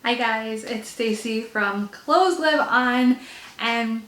Hi guys, it's Stacy from Clothes Live On, and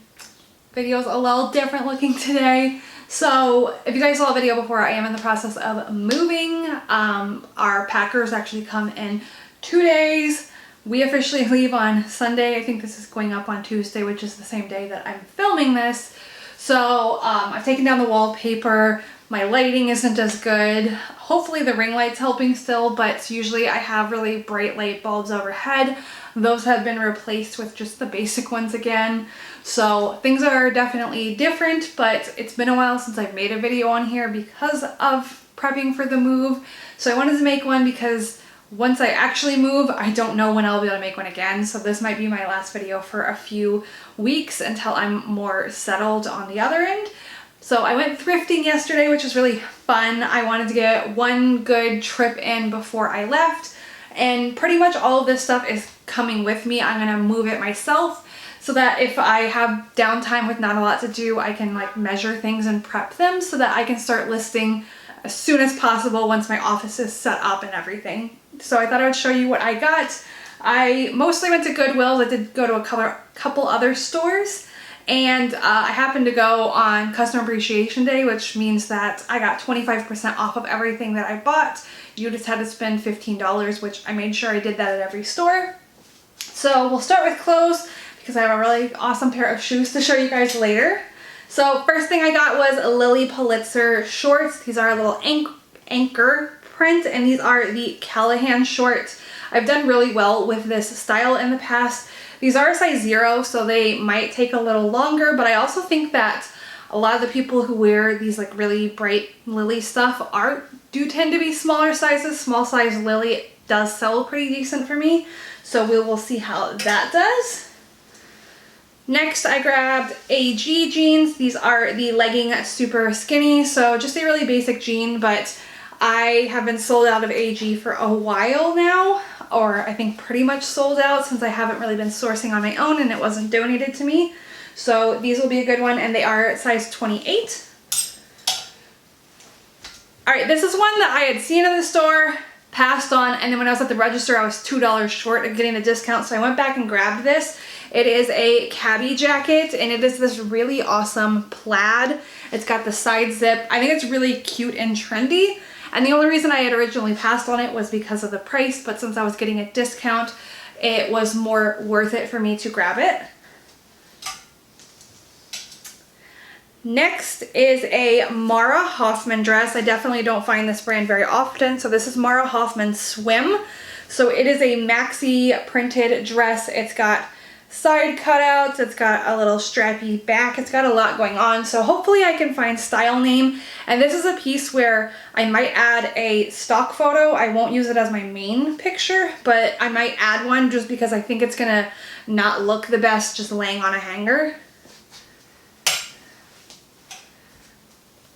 video's a little different looking today. So if you guys saw a video before, I am in the process of moving. Our packers actually come in 2 days. We officially leave on Sunday. I think this is going up on Tuesday, which is the same day that I'm filming this. So I've taken down the wallpaper. My lighting isn't as good. Hopefully the ring light's helping still, but usually I have really bright light bulbs overhead. Those have been replaced with just the basic ones again. So things are definitely different, but it's been a while since I've made a video on here because of prepping for the move. So I wanted to make one because once I actually move, I don't know when I'll be able to make one again. So this might be my last video for a few weeks until I'm more settled on the other end. So I went thrifting yesterday, which was really fun. I wanted to get one good trip in before I left, and pretty much all of this stuff is coming with me. I'm gonna move it myself so that if I have downtime with not a lot to do, I can like measure things and prep them so that I can start listing as soon as possible once my office is set up and everything. So I thought I would show you what I got. I mostly went to Goodwill. I did go to a couple other stores. And I happened to go on Customer Appreciation Day, which means that I got 25% off of everything that I bought. You just had to spend $15, which I made sure I did that at every store. So we'll start with clothes because I have a really awesome pair of shoes to show you guys later. So first thing I got was Lily Pulitzer shorts. These are a little anchor print, and these are the Callahan shorts. I've done really well with this style in the past. These are a size 0, so they might take a little longer, but I also think that a lot of the people who wear these like really bright Lily stuff do tend to be smaller sizes. Small size Lily does sell pretty decent for me, so we will see how that does. Next, I grabbed AG jeans. These are the legging super skinny, so just a really basic jean, but I have been sold out of AG for a while now, or I think pretty much sold out since I haven't really been sourcing on my own and it wasn't donated to me. So these will be a good one, and they are size 28. All right, this is one that I had seen in the store, passed on, and then when I was at the register, I was $2 short of getting a discount, so I went back and grabbed this. It is a cabbie jacket, and it is this really awesome plaid. It's got the side zip. I think it's really cute and trendy. And the only reason I had originally passed on it was because of the price, but since I was getting a discount, it was more worth it for me to grab it. Next is a Mara Hoffman dress. I definitely don't find this brand very often, so this is Mara Hoffman Swim. So it is a maxi printed dress. It's got side cutouts, it's got a little strappy back, it's got a lot going on, so hopefully I can find style name. And this is a piece where I might add a stock photo. I won't use it as my main picture, but I might add one just because I think it's gonna not look the best just laying on a hanger.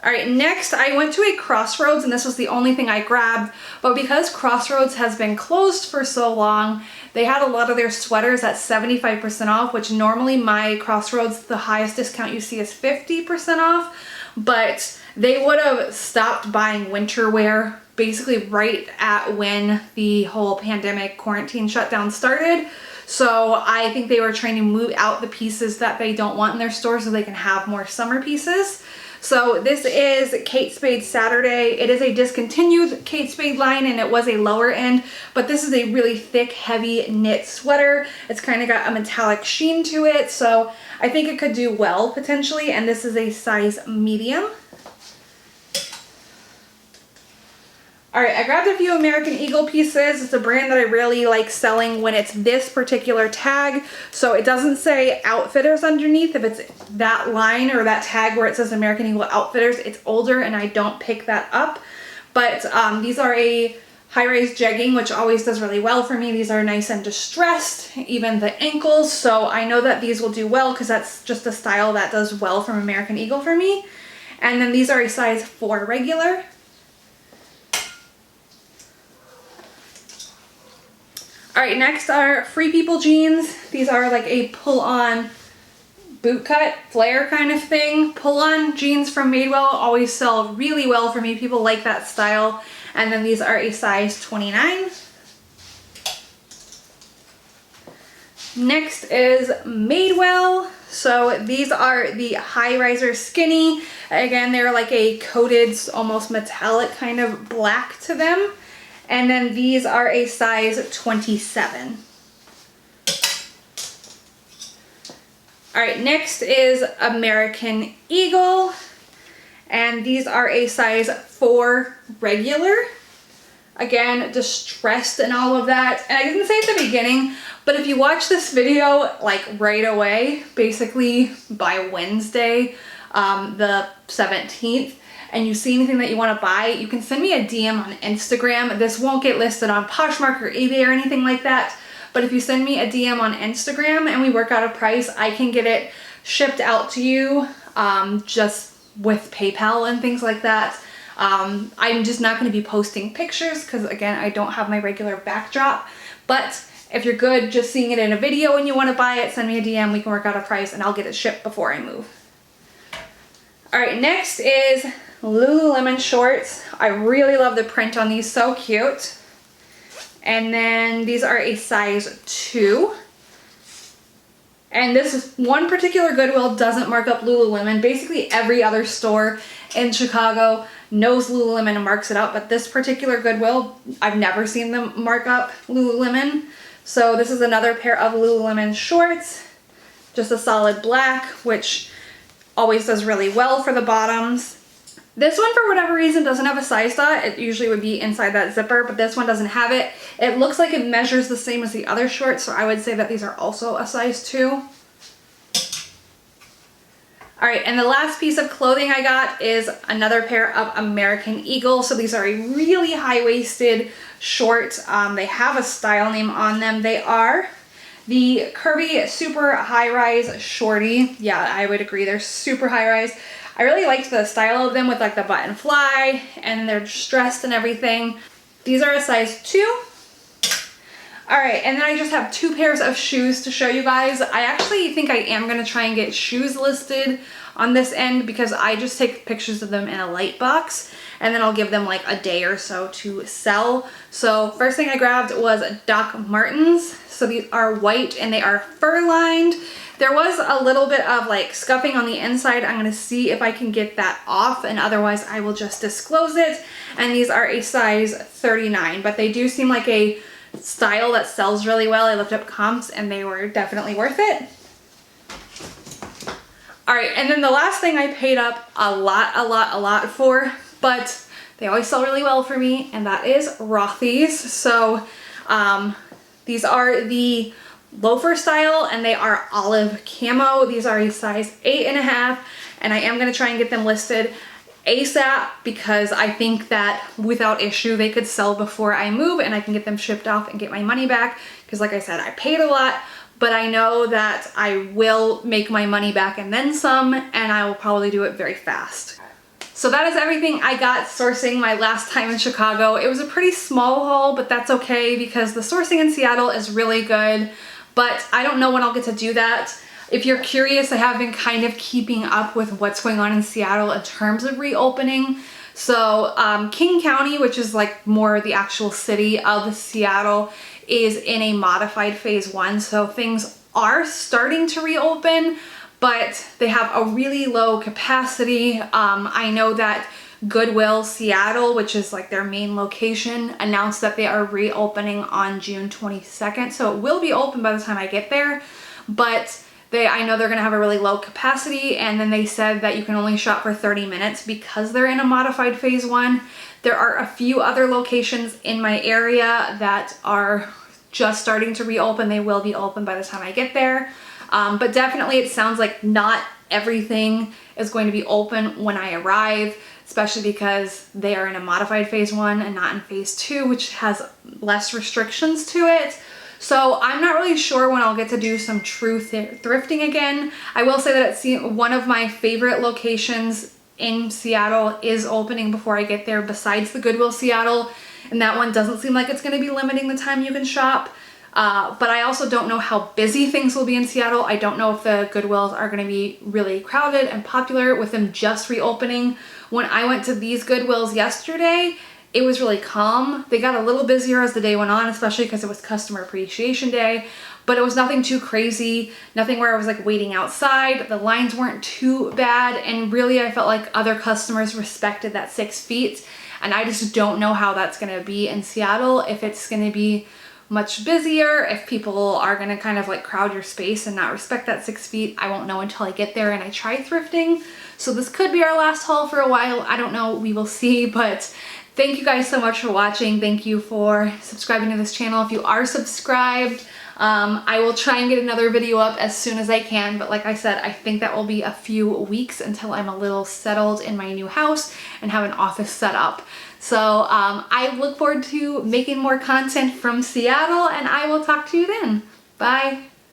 All right, next I went to a Crossroads, and this was the only thing I grabbed, but because Crossroads has been closed for so long, they had a lot of their sweaters at 75% off, which normally my Crossroads, the highest discount you see is 50% off, but they would have stopped buying winter wear basically right at when the whole pandemic quarantine shutdown started. So I think they were trying to move out the pieces that they don't want in their store so they can have more summer pieces. So this is Kate Spade Saturday. It is a discontinued Kate Spade line, and it was a lower end, but this is a really thick, heavy knit sweater. It's kind of got a metallic sheen to it, so I think it could do well potentially, and this is a size medium. All right, I grabbed a few American Eagle pieces. It's a brand that I really like selling when it's this particular tag. So it doesn't say Outfitters underneath. If it's that line or that tag where it says American Eagle Outfitters, it's older and I don't pick that up. But these are a high-rise jegging, which always does really well for me. These are nice and distressed, even the ankles. So I know that these will do well because that's just a style that does well from American Eagle for me. And then these are a size 4 regular. All right, next are Free People jeans. These are like a pull-on boot cut, flare kind of thing. Pull-on jeans from Madewell always sell really well for me. People like that style. And then these are a size 29. Next is Madewell. So these are the high riser skinny. Again, they're like a coated, almost metallic kind of black to them. And then these are a size 27. All right, next is American Eagle. And these are a size 4 regular. Again, distressed and all of that. And I didn't say at the beginning, but if you watch this video like right away, basically by Wednesday, the 17th, and you see anything that you want to buy, you can send me a DM on Instagram. This won't get listed on Poshmark or eBay or anything like that. But if you send me a DM on Instagram and we work out a price, I can get it shipped out to you just with PayPal and things like that. I'm just not going to be posting pictures because again, I don't have my regular backdrop. But if you're good just seeing it in a video and you want to buy it, send me a DM, we can work out a price and I'll get it shipped before I move. All right, next is Lululemon shorts. I really love the print on these, so cute. And then these are a size 2. And this one particular Goodwill doesn't mark up Lululemon. Basically every other store in Chicago knows Lululemon and marks it up, but this particular Goodwill, I've never seen them mark up Lululemon. So this is another pair of Lululemon shorts, just a solid black, which always does really well for the bottoms. This one, for whatever reason, doesn't have a size dot. It usually would be inside that zipper, but this one doesn't have it. It looks like it measures the same as the other shorts, so I would say that these are also a size 2. All right, and the last piece of clothing I got is another pair of American Eagle. So these are a really high-waisted short. They have a style name on them. They are the Curvy Super High-Rise Shorty. Yeah, I would agree. They're super high-rise. I really liked the style of them with like the button fly and they're distressed and everything. These are a size 2. All right, and then I just have 2 pairs of shoes to show you guys. I actually think I am gonna try and get shoes listed on this end because I just take pictures of them in a light box and then I'll give them like a day or so to sell. So first thing I grabbed was Dr Martens. So these are white and they are fur lined. There was a little bit of like scuffing on the inside. I'm gonna see if I can get that off, and otherwise I will just disclose it. And these are a size 39, but they do seem like a style that sells really well. I looked up comps and they were definitely worth it. All right, and then the last thing I paid up a lot for, but they always sell really well for me, and that is Rothy's. So these are the loafer style and they are olive camo. These are a size 8.5, and I am gonna try and get them listed ASAP because I think that without issue they could sell before I move and I can get them shipped off and get my money back because like I said, I paid a lot, but I know that I will make my money back and then some, and I will probably do it very fast. So that is everything I got sourcing my last time in Chicago. It was a pretty small haul, but that's okay because the sourcing in Seattle is really good, but I don't know when I'll get to do that. If you're curious, I have been kind of keeping up with what's going on in Seattle in terms of reopening. So King County, which is like more the actual city of Seattle, is in a modified phase 1. So things are starting to reopen, but they have a really low capacity. I know that Goodwill Seattle, which is like their main location, announced that they are reopening on June 22nd. So it will be open by the time I get there, but I know they're gonna have a really low capacity, and then they said that you can only shop for 30 minutes because they're in a modified phase 1. There are a few other locations in my area that are just starting to reopen. They will be open by the time I get there. But definitely it sounds like not everything is going to be open when I arrive, especially because they are in a modified phase 1 and not in phase 2, which has less restrictions to it. So I'm not really sure when I'll get to do some true thrifting again. I will say that one of my favorite locations in Seattle is opening before I get there besides the Goodwill Seattle, and that one doesn't seem like it's going to be limiting the time you can shop. But I also don't know how busy things will be in Seattle. I don't know if the Goodwills are going to be really crowded and popular with them just reopening. When I went to these Goodwills yesterday, it was really calm. They got a little busier as the day went on, especially because it was Customer Appreciation Day, but it was nothing too crazy, nothing where I was like waiting outside. The lines weren't too bad, and really I felt like other customers respected that 6 feet, and I just don't know how that's gonna be in Seattle, if it's gonna be much busier, if people are gonna kind of like crowd your space and not respect that 6 feet. I won't know until I get there and I try thrifting. So this could be our last haul for a while. I don't know, we will see, but thank you guys so much for watching. Thank you for subscribing to this channel. If you are subscribed, I will try and get another video up as soon as I can, but like I said, I think that will be a few weeks until I'm a little settled in my new house and have an office set up. So I look forward to making more content from Seattle, and I will talk to you then. Bye.